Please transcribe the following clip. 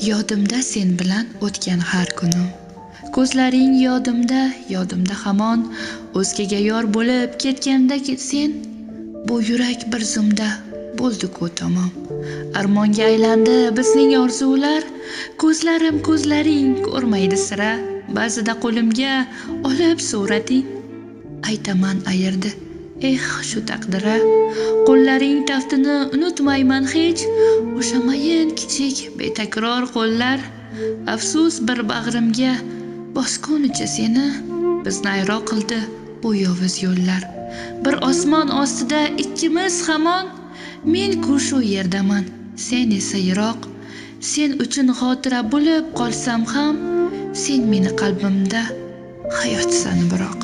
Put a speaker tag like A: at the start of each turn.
A: Yodimda sen bilan o'tgan har kunim. Ko'zlaring yodimda hamon. O'zgaga yor bo'lib ketganda sen, bu yurak bir zumda bo'ldi-ku tamom. Armonga aylandi bizning orzular, ko'zlaring ko'rmaydi sira. Ba'zida qo'limga olib surating, aytaman ayirdi, shu taqdira. Qo'llaring taftini unutmayman hech, o'sha mayin kichik betakror qo'llar. Afsus bir bag'rimga bosgunicha seni, bizni ayro qildi bu yovuz yo'llar. Bir osmon ostida ikkimiz hamon, men-ku shu yerdaman, sen esa yiroq. Sen uchun xotira bo'lib qolsam ham, sen meni qalbimda hayotsan biroq.